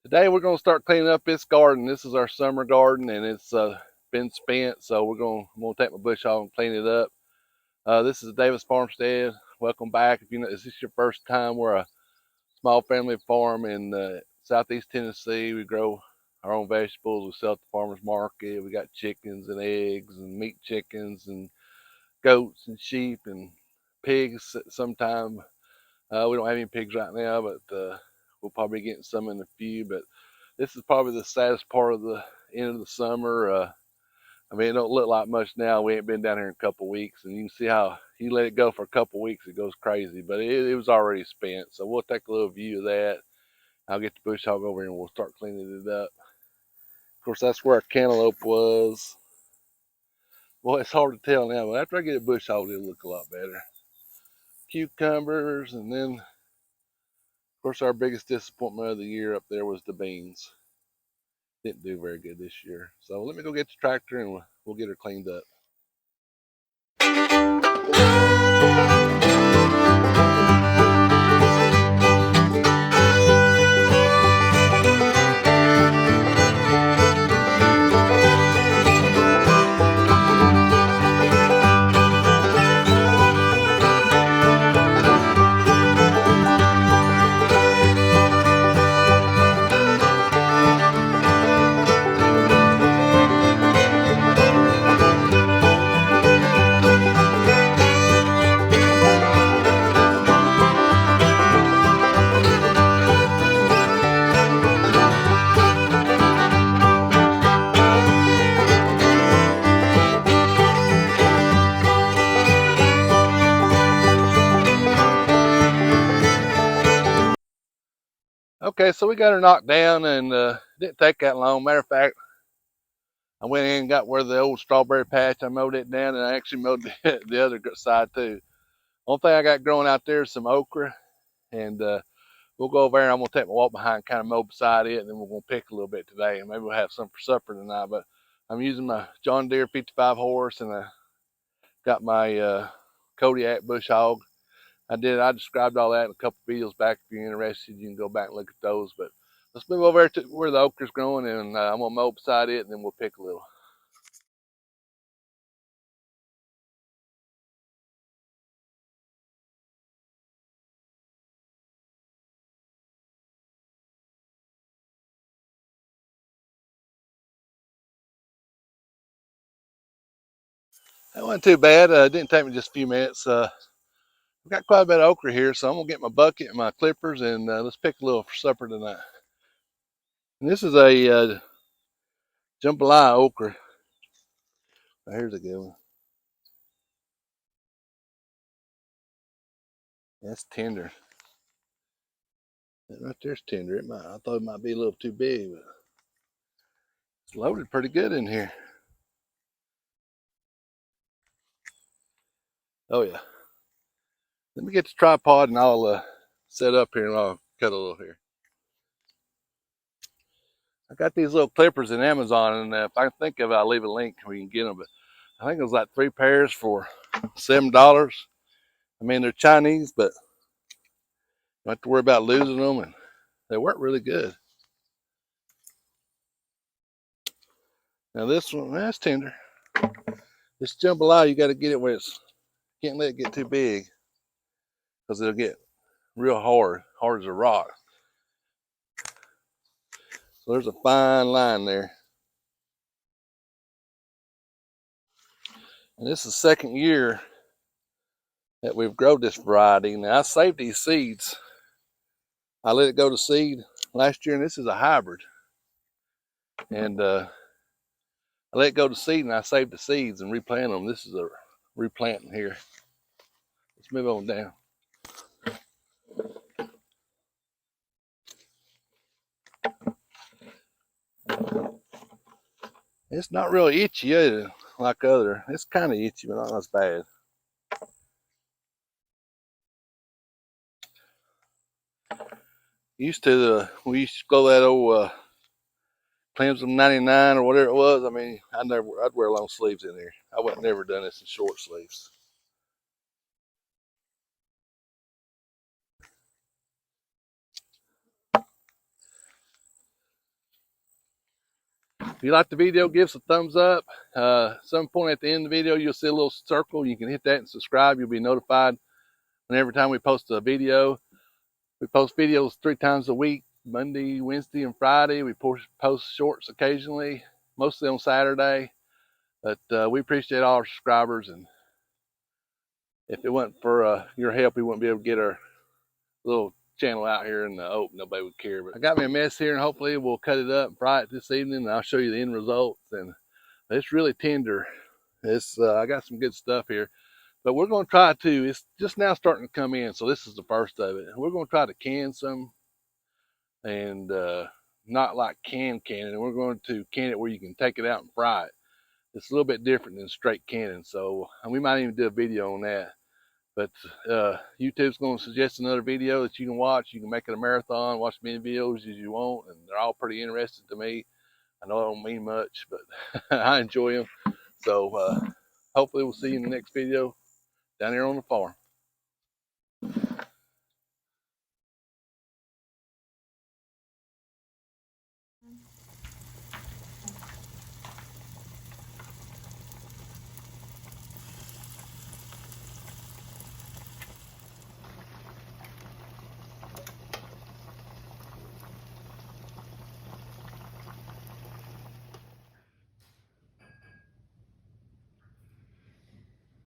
Today we're going to start cleaning up this garden. This is our summer garden, and it's been spent, so I'm going to take my bush hog and clean it up. This is Davis Farmstead. Welcome back. If is this your first time, we're a small family farm in southeast Tennessee. We grow our own vegetables. We sell at the farmers market. We got chickens and eggs and meat chickens and goats and sheep and pigs sometime. We don't have any pigs right now, but we'll probably be getting some in a few. But this is probably the saddest part of the end of the summer. I mean, it don't look like much now. We ain't been down here in a couple of weeks, and you can see how you let it go for a couple of weeks, it goes crazy. But it was already spent, so we'll take a little view of that. I'll get the bush hog over here, and we'll start cleaning it up. Of course, that's where our cantaloupe was. Well, it's hard to tell now, but after I get a bush hog, it'll look a lot better. Cucumbers, and then, of course, our biggest disappointment of the year up there was the beans. Didn't do very good this year. So let me go get the tractor and we'll get her cleaned up. Okay, so we got her knocked down, and didn't take that long. Matter of fact, I went in and got where the old strawberry patch. I mowed it down, and I actually mowed the other side too. Only thing I got growing out there is some okra, and we'll go over there, and I'm gonna take my walk behind, kind of mow beside it, and then we're gonna pick a little bit today, and maybe we'll have some for supper tonight. But I'm using my John Deere 55 horse, and I got my Kodiak bush hog. I described all that in a couple videos back. If you're interested, you can go back and look at those. But let's move over to where the okra's growing, and I'm gonna mow beside it, and then we'll pick a little. That wasn't too bad. It didn't take me just a few minutes. We've got quite a bit of okra here, so I'm gonna get my bucket and my clippers, and let's pick a little for supper tonight. And this is a jambalaya okra. Here's a good one. That's tender. That right there's tender. I thought it might be a little too big, but it's loaded pretty good in here. Oh yeah. Let me get the tripod and I'll set up here and I'll cut a little here. I got these little clippers in Amazon, and if I can think of it, I'll leave a link where you can get them. But I think it was like 3 pairs for $7. I mean, they're Chinese, but you don't have to worry about losing them, and they work really good. Now this one, that's tender. This jambalaya, you got to get it where can't let it get too big, because it'll get real hard as a rock. So there's a fine line there. And this is the second year that we've grown this variety. Now I saved these seeds. I let it go to seed last year, and this is a hybrid. And I let it go to seed, and I saved the seeds and replant them. This is a replanting here. Let's move on down. It's not really itchy either, like other. It's kind of itchy, but not as bad. We used to go that old Clemson 99 or whatever it was. I mean, I'd wear long sleeves in there. I would never done this in short sleeves. If you like the video, give us a thumbs up. Some point at the end of the video, you'll see a little circle. You can hit that and subscribe. You'll be notified whenever time we post a video. We post videos 3 times a week, Monday, Wednesday, and Friday. We post shorts occasionally, mostly on Saturday. But we appreciate all our subscribers, and if it wasn't for your help, we wouldn't be able to get our little channel out here in the open. Nobody would care. But I got me a mess here, and hopefully we'll cut it up and fry it this evening, and I'll show you the end results. And it's really tender. I got some good stuff here, but we're going to try to. It's just now starting to come in, so this is the first of it. We're going to try to can some, and not like can it. We're going to can it where you can take it out and fry it. It's a little bit different than straight canning, so we might even do a video on that. But YouTube's going to suggest another video that you can watch. You can make it a marathon, watch as many videos as you want, and they're all pretty interesting to me. I know I don't mean much, but I enjoy them. So hopefully we'll see you in the next video down here on the farm.